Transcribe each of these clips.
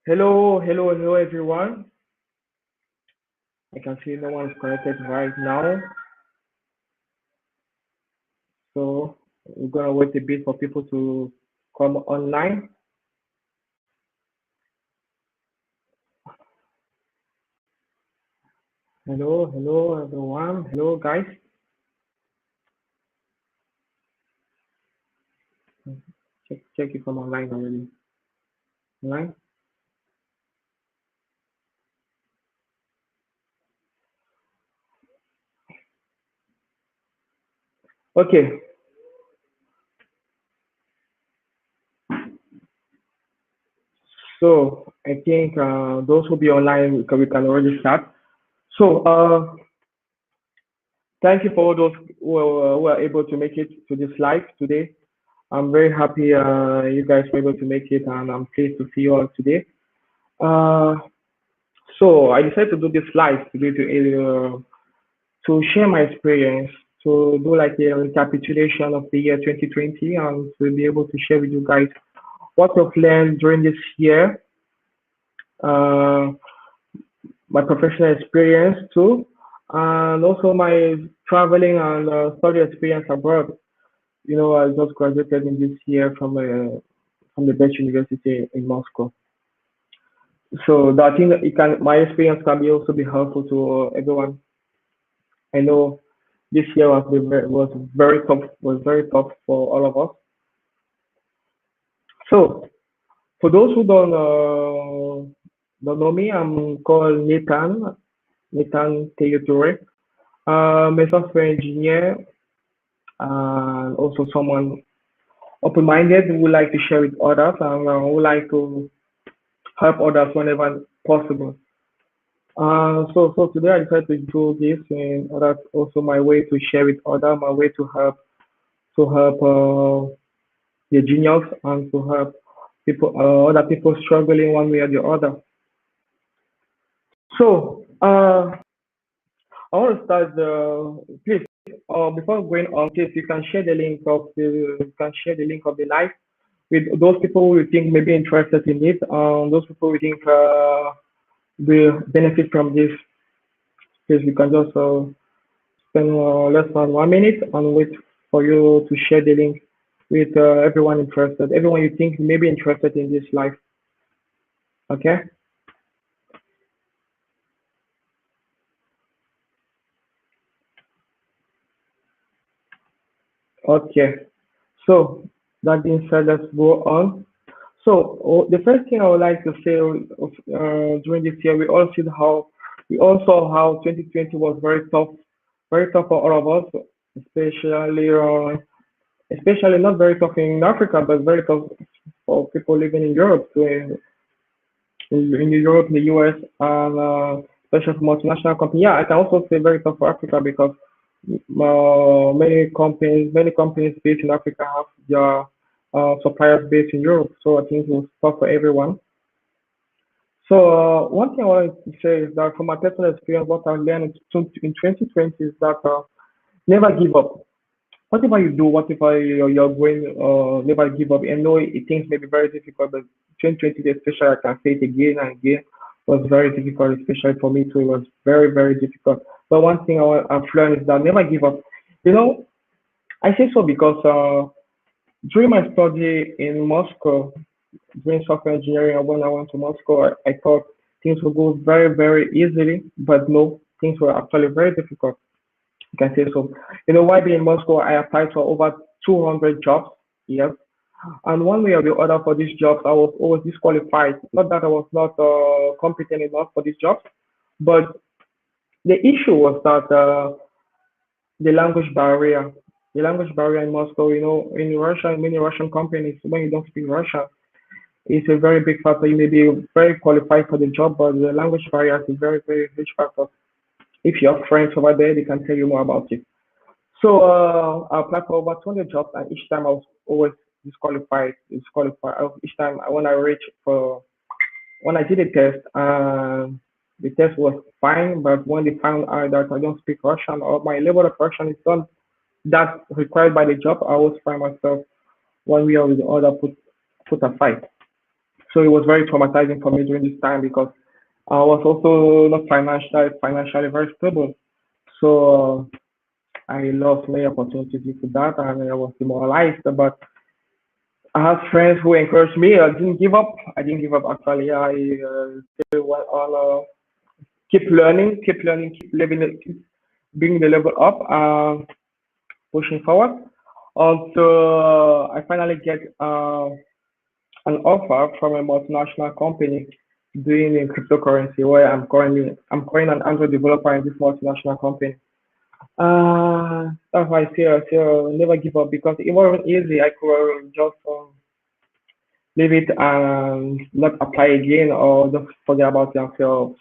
Hello, everyone. I can see no one is connected right now, so we're gonna wait a bit for people to come online. Hello, everyone. Hello, guys. Check if I'm online already. Online. Okay. So I think those who be online, we can already start. So thank you for all those who are able to make it to this live today. I'm very happy you guys were able to make it, and I'm pleased to see you all today. Uh, So I decided to do this live today to share my experience, to do like a recapitulation of the year 2020, and to be able to share with you guys what I've learned during this year, uh, my professional experience too, and also my traveling and study experience abroad. I just graduated in this year from the best university in Moscow. So that I think my experience can be also be helpful to everyone. I know this year was very tough for all of us. So for those who don't know me, I'm called Nathan Teodore. I'm a software engineer and also someone open-minded who like to share with others and who like to help others whenever possible. So today I decided to do this, and that's also my way to share with others, my way to help the genius and to help other people struggling one way or the other. So I want to start please before going on, please you can share the link of the live with those people who you think may be interested in it, those people who think will benefit from this. Please, you can just spend less than 1 minute and wait for you to share the link with everyone you think may be interested in this live. Okay. Okay. So that being said, let's go on. So the first thing I would like to say during this year, we all saw how 2020 was very tough for all of us, especially especially not very tough in Africa, but very tough for people living in Europe, in Europe, in the US, and especially for multinational companies. Yeah, I can also say very tough for Africa because many companies based in Africa have their suppliers based in Europe. So I think it was tough for everyone. So one thing I wanted to say is that from my personal experience, what I learned in 2020 is that never give up. Whatever you do, whatever you're going, never give up. I know things may be very difficult, but 2020, especially, I can say it again and again, was very difficult, especially for me too. It was very, very difficult. But one thing I've learned is that never give up. You know, I say so because during my study in Moscow, doing software engineering, when I went to Moscow, I thought things would go very, very easily, but no, things were actually very difficult. You can say so. While being in Moscow, I applied for over 200 jobs. Yes. And one way or the other for these jobs, I was always disqualified. Not that I was not competent enough for these jobs, but the issue was that the language barrier. The language barrier in Moscow, in Russia, in many Russian companies, when you don't speak Russian, it's a very big factor. You may be very qualified for the job, but the language barrier is a very, very huge factor. If you have friends over there, they can tell you more about it. So I applied for over 200 jobs, and each time I was always disqualified. Each time when I reached for when I did a test, the test was fine, but when they found out that I don't speak Russian or my level of Russian is not that required by the job, I always find myself one way or the other put aside. So it was very traumatizing for me during this time because I was also not financially very stable. So I lost many opportunities due to that, and I was demoralized. But I had friends who encouraged me. I didn't give up. I didn't give up. Actually, I still went on. Keep learning, keep living it, keep bringing the level up, pushing forward. Until I finally get an offer from a multinational company doing in cryptocurrency where I'm currently an Android developer in this multinational company. That's why I say never give up because it wasn't easy. I could just leave it and not apply again or just forget about it and feel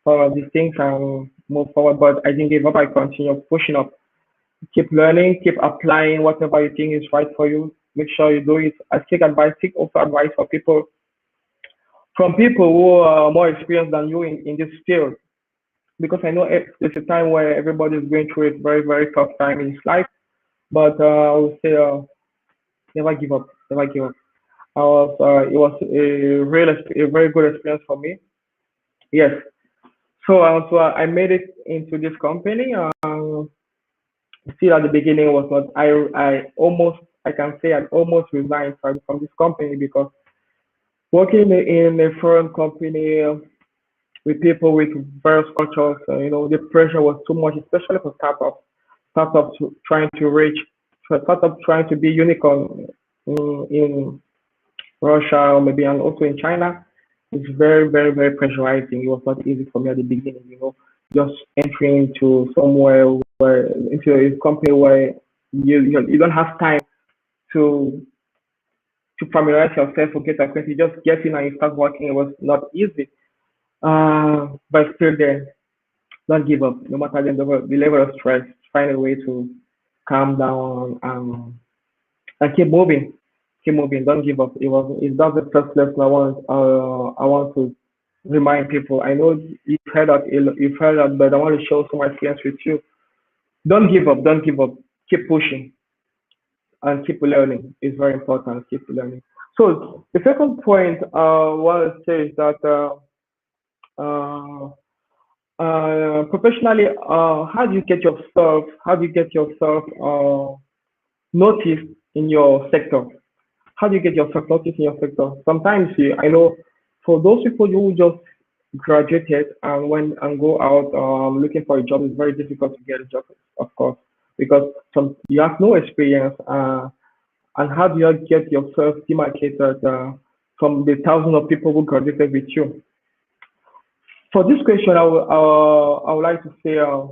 for these things and move forward. But I didn't give up. I continue pushing up, keep learning, keep applying whatever you think is right for you. Make sure you do it. I take advice, take also advice for people from people who are more experienced than you in this field. Because I know it's a time where everybody is going through a very, very tough time in his life. But I would say never give up, never give up. It was a very good experience for me. Yes. So I made it into this company. Still at the beginning was not. I can say I almost resigned from this company because working in a foreign company with people with various cultures, the pressure was too much, especially for startups. Trying to reach, startups trying to be unicorn in Russia or maybe and also in China. It's very, very, very pressurizing. It was not easy for me at the beginning, just entering into somewhere where into a company where you don't have time to familiarize yourself or get acquainted. You just get in and you start working. It was not easy. But still there, don't give up. No matter the level of stress, find a way to calm down and keep moving. Keep moving. Don't give up. It's not the first lesson I want to remind people. I know you've heard that, but I want to share some experience with you. Don't give up. Don't give up. Keep pushing and keep learning. It's very important. Keep learning. So the second point I want to say is that uh, professionally, how do you get yourself noticed in your sector? How do you get yourself noticed in your sector? Sometimes I know for those people who just graduated and went and go out looking for a job, it's very difficult to get a job, of course, because you have no experience. And how do you get yourself demarcated from the thousands of people who graduated with you? For this question, I would like to say I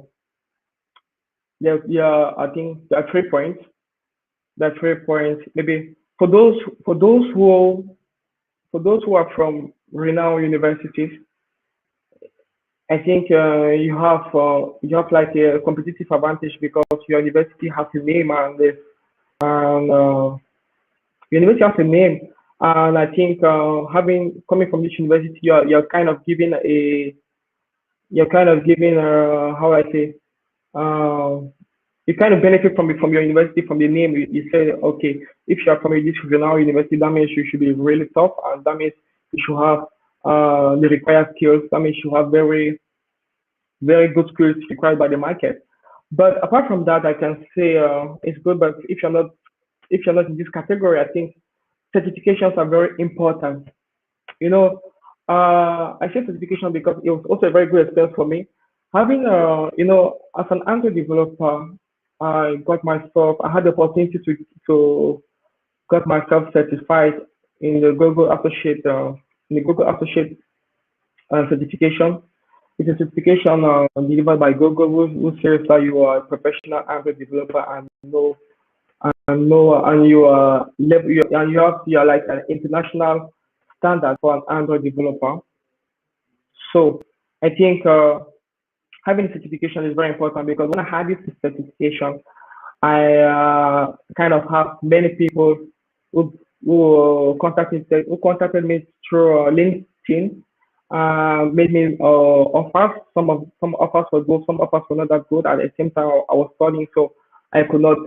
think there are 3 points. There are 3 points. Maybe for those who are from renowned universities, I think you have like a competitive advantage because your university has a name and university has a name, and I think having coming from this university, you're kind of giving how I say uh, you kind of benefit from your university from the name. You say okay, if you are from this renowned university, that means you should be really tough, and that means you should have the required skills. That means you have very very good skills required by the market. But apart from that, I can say it's good. But if you're not in this category, I think certifications are very important. You know, I say certification because it was also a very good experience for me. Having, as an Android developer, I had the opportunity to got myself certified in the Google Associate, certification. It's a certification delivered by Google who says that you are a professional Android developer and you have you're like an international standard for an Android developer. So I think having certification is very important because when I had this certification, I kind of have many people who contacted me through LinkedIn, made me offers. Some offers were good, some offers were not that good. At the same time, I was studying, so I could not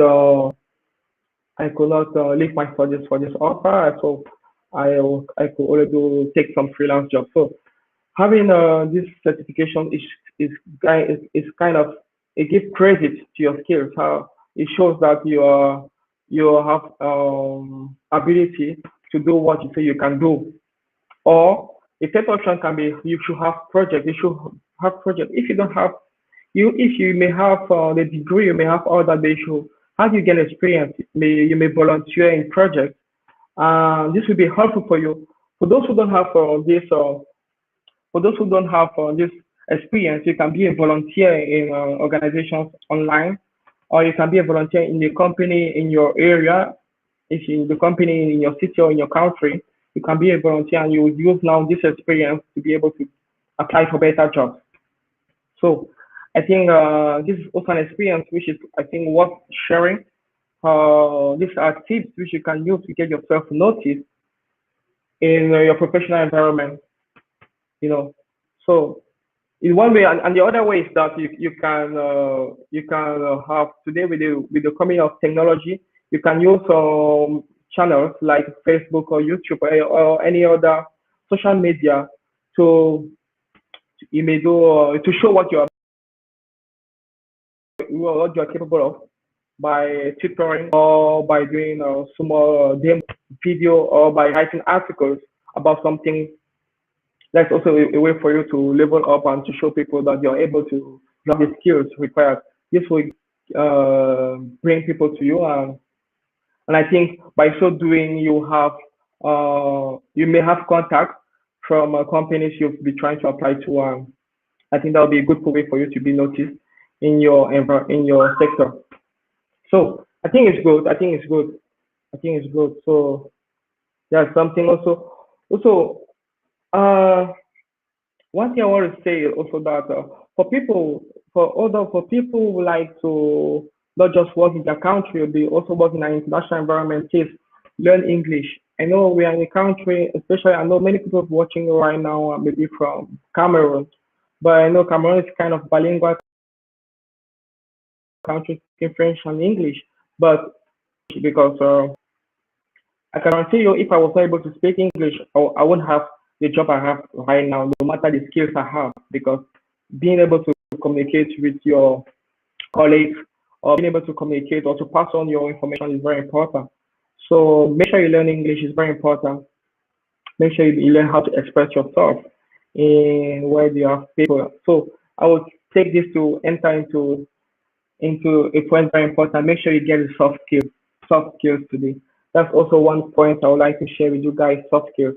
I could not leave my studies for this offer. So I could only do take some freelance jobs. So having this certification is kind of it gives credit to your skills. How it shows that you have ability to do what you say you can do. Or a third option can be you should have project. You should have project. If you don't have if you may have the degree, you may have all that, but you should how do you get experience? You may volunteer in projects. This will be helpful for you. For those who don't have for those who don't have this experience, you can be a volunteer in organizations online, or you can be a volunteer in the company in your area. If in the company in your city or in your country, you can be a volunteer and you will use now this experience to be able to apply for better jobs. So I think this is also an experience which is I think worth sharing. These are tips which you can use to get yourself noticed in your professional environment. You know, so in one way and the other way is that you can have today with the coming of technology you can use channels like Facebook or YouTube or any other social media to you may do to show what you are capable of by tutoring or by doing small demo video or by writing articles about something. That's also a way for you to level up and to show people that you're able to have the skills required. This will bring people to you, and I think by so doing, you may have contact from companies you'll be trying to apply to. I think that will be a good way for you to be noticed in your sector. So I think it's good. I think it's good. I think it's good. So yeah, something also uh one thing I want to say also that for people who like to not just work in their country, they also work in an international environment, is learn English. I know we are in a country, especially I know many people watching right now are maybe from Cameroon, but I know Cameroon is kind of bilingual country speaking French and English. But because I can guarantee you, if I was not able to speak English, I wouldn't have the job I have right now, no matter the skills I have, because being able to communicate with your colleagues or being able to communicate or to pass on your information is very important. So make sure you learn English is very important. Make sure you learn how to express yourself in where you have people. So I would take this to enter into a point very important. Make sure you get the soft skills today. That's also one point I would like to share with you guys, soft skills.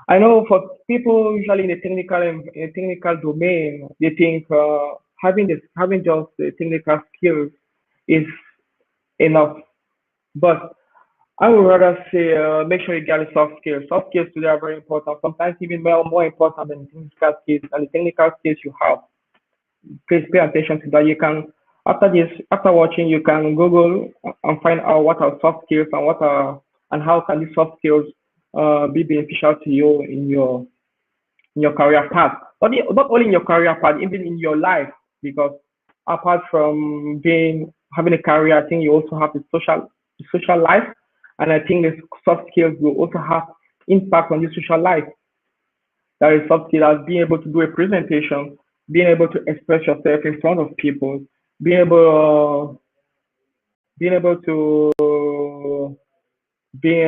I know for people usually in the technical domain, they think having just the technical skills is enough. But I would rather say make sure you get the soft skills. Soft skills today are very important. Sometimes even more important than the technical skills and the technical skills you have. Please pay attention to that. You can after watching you can Google and find out what are soft skills and what are and how can these soft skills be beneficial to you in your career path. Not only in your career path, even in your life, because apart from being having a career, I think you also have the social life, and I think the soft skills will also have impact on the social life. That is soft skill as being able to do a presentation, being able to express yourself in front of people, being able being able to be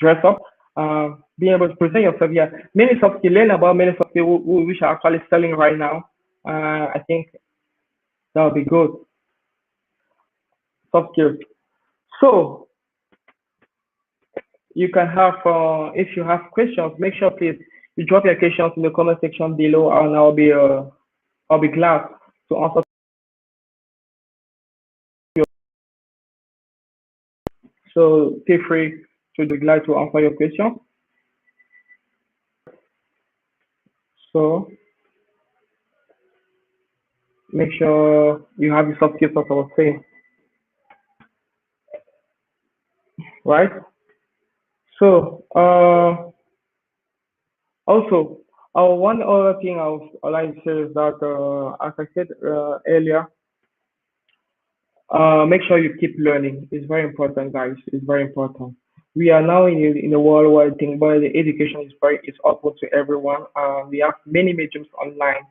dress up, being able to present yourself. Yeah, many soft skills. Learn about many soft skills which are actually selling right now. I think that would be good. Soft skills. So you can have if you have questions, make sure please you drop your questions in the comment section below, and I'll be glad to answer. So feel free to be glad to answer your question. So make sure you have the soft skills as I was saying, right? So also one other thing I would like to say is that as I said earlier, make sure you keep learning. It's very important, guys. It's very important. we are now in a world where I think where the education is open to everyone. We have many mediums online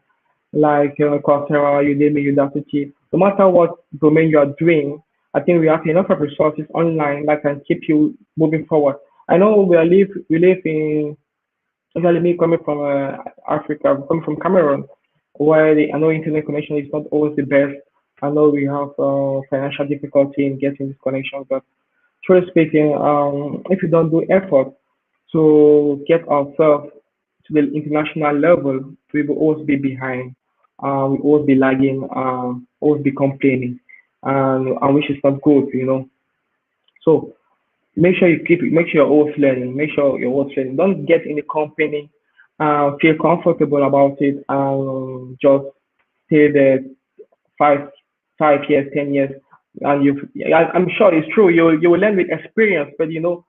like Coursera, Udemy, Udacity. No matter what domain you are doing, I think we have enough of resources online that can keep you moving forward. I know we live in, especially me coming from Africa, coming from Cameroon, where I know internet connection is not always the best. I know we have financial difficulty in getting this connection, but truly speaking, if you don't do effort to get ourselves to the international level, we will always be behind. We will always be lagging, always be complaining, and which is not good, you know. So make sure you're always learning, make sure you're always learning. Don't get in the company, feel comfortable about it, and just stay there five 5 years, 10 years, and I'm sure it's true. You will learn with experience, but you know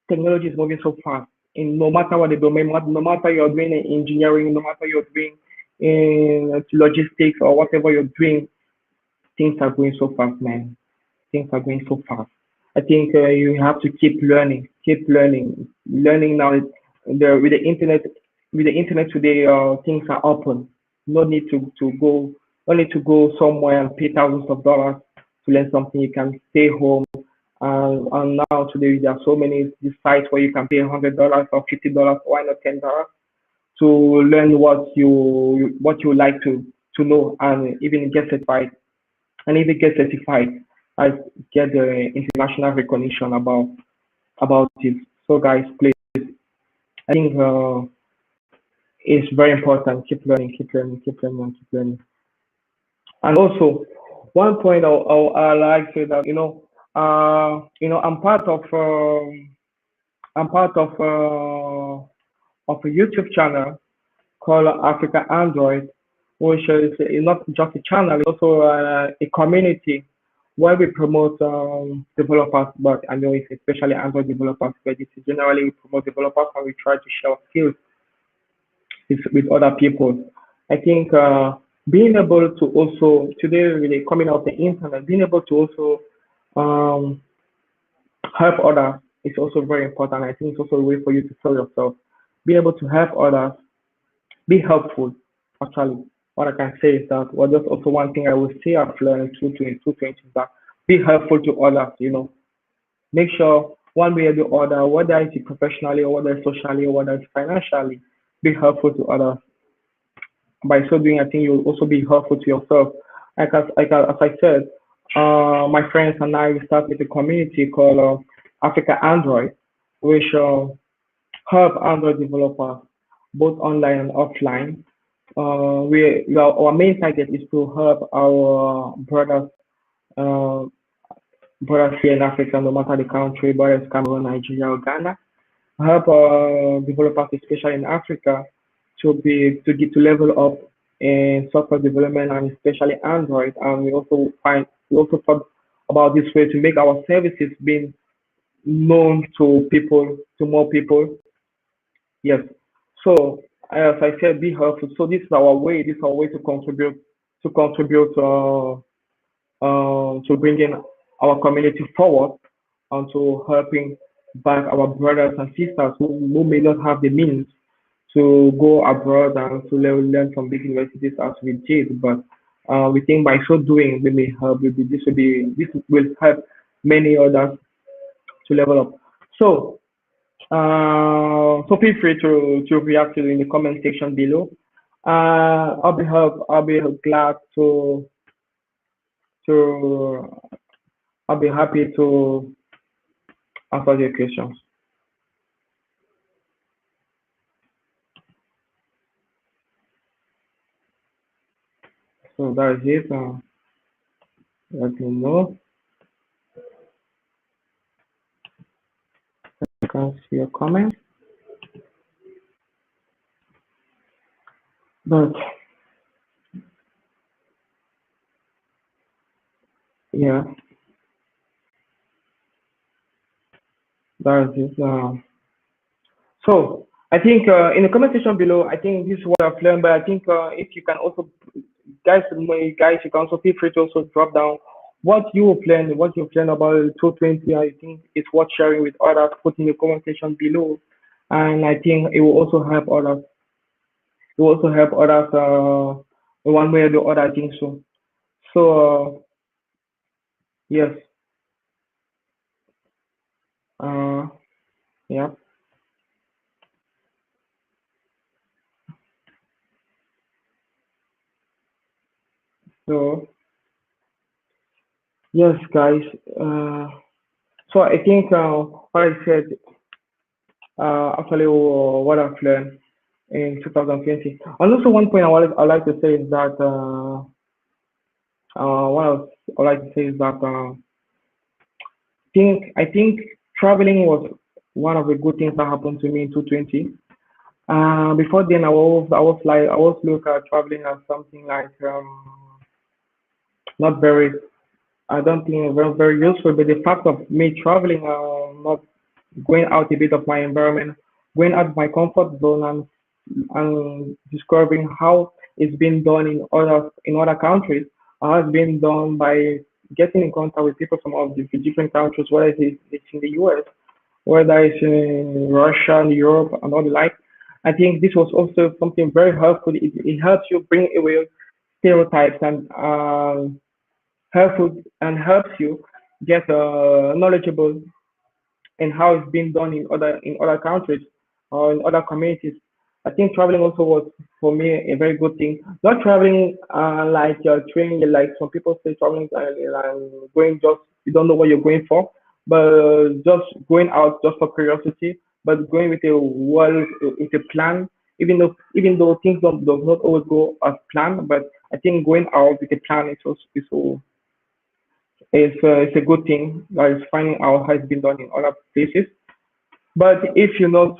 technology is moving so fast. In no matter what the domain, no matter you're doing in engineering, no matter you're doing in logistics or whatever you're doing, things are going so fast, man. Things are going so fast. I think you have to keep learning. Learning now, with the internet, today, things are open. No need to go, no need to go somewhere and pay thousands of dollars to learn something. You can stay home. And now today there are so many these sites where you can pay $100 or $50, why not $10 to learn what you like to know and even get certified and even get certified, I get the international recognition about it. So guys, please, I think it's very important. Keep learning, keep learning, keep learning, keep learning. And also, one point I like to say that I'm part of a YouTube channel called Africa Android, which is not just a channel, it's also a community where we promote developers, but I know it's especially Android developers, but it's generally we promote developers and we try to share skills with other people. I think being able to also, today really coming out the internet, being able to also um, help others is also very important. I think it's also a way for you to sell yourself. Be able to help others, be helpful. Actually, what I can say is that, well, that's also one thing I will say I've learned in 2020 is that be helpful to others. You know, make sure one way or the other, whether it's professionally or whether it's socially or whether it's financially, be helpful to others. By so doing, I think you'll also be helpful to yourself. As I said, my friends and I we started a community called Africa Android, which help Android developers both online and offline. Our main target is to help our uh, brothers here in Africa, no matter the country, whether it's Cameroon, Nigeria, or Ghana. Help developers, especially in Africa, to get to level up in software development and especially Android. And we also thought about this way to make our services being known to people, to more people. Yes. So as I said, be helpful. So this is our way. This is our way to contribute to bringing our community forward and to helping back our brothers and sisters who may not have the means to go abroad and to learn from big universities as we did. But we think by so doing, we may help. This will help many others to level up. So so feel free to react to in the comment section below. I'll be glad to I'll be happy to answer your questions. So that is it. Let me know. I can see your comment. But yeah, that is it. So I think in the comment section below, I think this is what I've learned. But I think if you can also, guys, you can also feel free to also drop down what you plan about 220, I think it's worth sharing with others. Put in the comment section below, and I think it will also help others. It will also help others in one way or the other. I think so. So yes, uh, yeah. So yes, guys. Uh, so I think what I said actually what I've learned in 2020. And also one point I like to say is that what else I like to say is that I think traveling was one of the good things that happened to me in 2020. Before then, I was look at traveling as something like not very I don't think it was very useful. But the fact of me traveling, not going out a bit of my environment, going out of my comfort zone, and discovering how it's been done in other countries, how it's been done by getting in contact with people from all the different countries, whether it's in the US, whether it's in Russia and Europe and all the like. I think this was also something very helpful. It helps you bring away stereotypes and helpful and helps you get knowledgeable in how it's been done in other countries or in other communities. I think traveling also was for me a very good thing. Not traveling like you're training, like some people say traveling and going just you don't know what you're going for, but just going out just for curiosity, but going with with a plan. Even though things don't does not always go as planned, but I think going out with a plan it's a good thing. Like finding out how it's been done in other places. But if you're not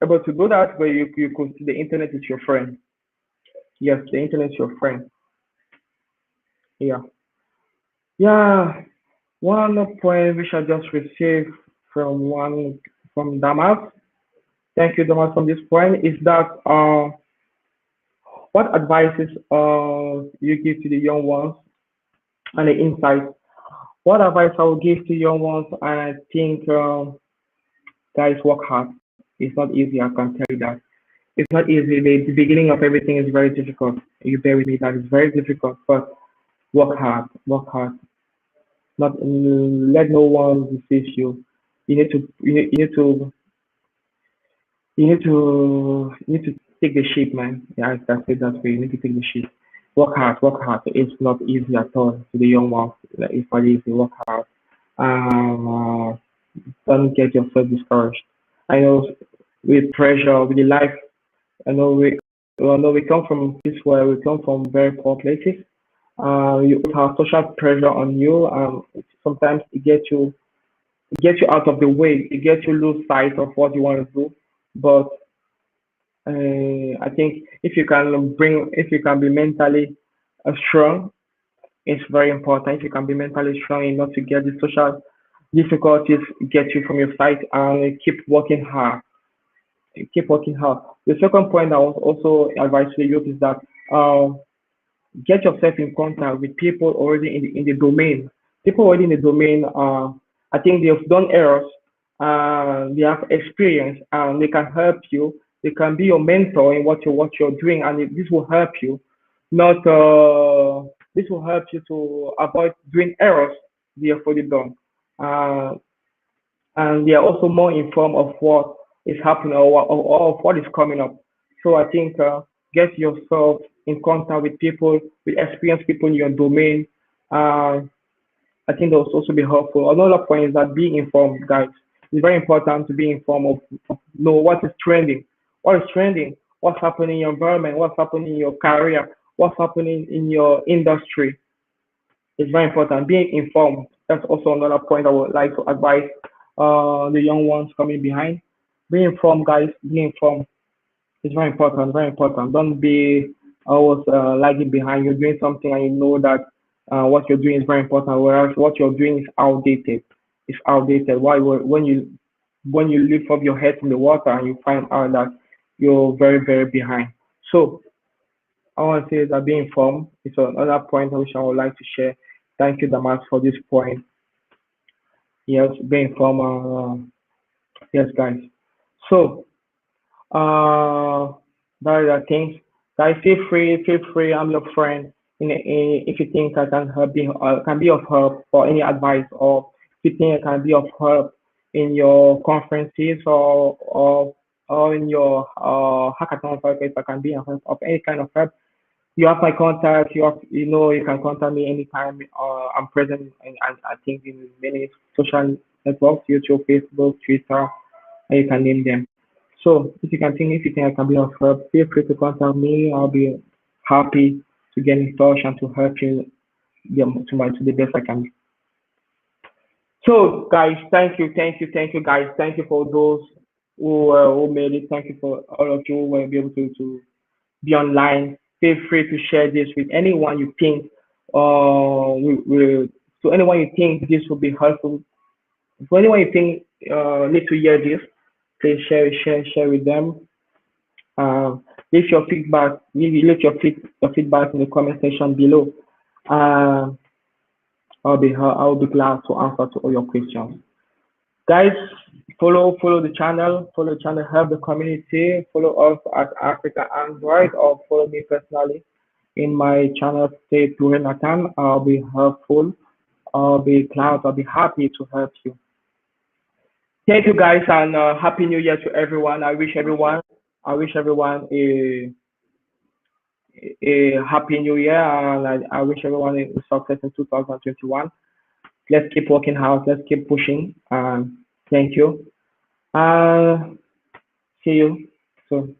able to do that, well, you could the internet is your friend. Yes, the internet is your friend. Yeah. Yeah. One point which I just received from Damas. Thank you, Damas, from this point is that what advices you give to the young ones and the insights. What advice I would give to young ones, and I think guys work hard. It's not easy, I can tell you that. It's not easy. The beginning of everything is very difficult. You bear with me, that is very difficult, but work hard, work hard. Not let no one deceive you. You need to take the shape, man. Yeah, that's it. That's way. You need to take the shape. Work hard, work hard. It's not easy at all to the young ones. Like, it's not easy. Work hard. Um, don't get yourself discouraged. I know with pressure, with the life. I know we come from this where we come from very poor places. You have social pressure on you. Sometimes it gets you out of the way. It gets you lose sight of what you want to do. But I think if you can be mentally strong, it's very important. If you can be mentally strong enough to get the social difficulties get you from your sight and keep working hard. Keep working hard. The second point I was also advise to the youth is that uh, get yourself in contact with people already in the domain. People already in the domain, I think they've done errors, they have experience, and they can help you. They can be your mentor in what you're doing, and this will help you. Not this will help you to avoid doing errors they have already done. Uh, and they are also more informed of what is happening or of what is coming up. So I think get yourself in contact with people, with experienced people in your domain. Uh, I think that will also be helpful. Another point is that being informed, guys. It's very important to be informed of know what is trending, what's happening in your environment, what's happening in your career, what's happening in your industry. It's very important. Being informed. That's also another point I would like to advise the young ones coming behind. Be informed, guys. Be informed. It's very important. Very important. Don't be always lagging behind. You're doing something and you know that what you're doing is very important, whereas what you're doing is outdated. It's outdated. When you lift up your head from the water and you find out that you're very very behind. So I want to say that being informed is another point which I would like to share. Thank you, Damas, for this point. Yes, being from yes, guys. So that are the things. Guys, feel free. I'm your friend. If you think I can help, can be of help for any advice, or if you think I can be of help in your conferences or in your hackathon, if I can be of any kind of help, you have my contact. You can contact me anytime. I'm present in, I think in many social networks, YouTube, Facebook, Twitter, and you can name them. So if you think I can be of help, feel free to contact me. I'll be happy to get in touch and to help you to the best I can. So guys, thank you guys. Thank you for those who made it. Thank you for all of you who will be able to be online. Feel free to share this with anyone you think will to anyone you think this will be helpful. For anyone you think need to hear this, please share with them. Leave your feedback. Leave your feedback in the comment section below. Uh, I'll be glad to answer to all your questions. Guys, follow the channel. Follow the channel. Help the community. Follow us at Africa Android, or follow me personally in my channel. Stay tuned, Nathan. I'll be helpful. I'll be glad. I'll be happy to help you. Thank you, guys, and happy New Year to everyone. I wish everyone a happy New Year, and I wish everyone a success in 2021. Let's keep working hard. Let's keep pushing. Thank you. Uh, See you soon.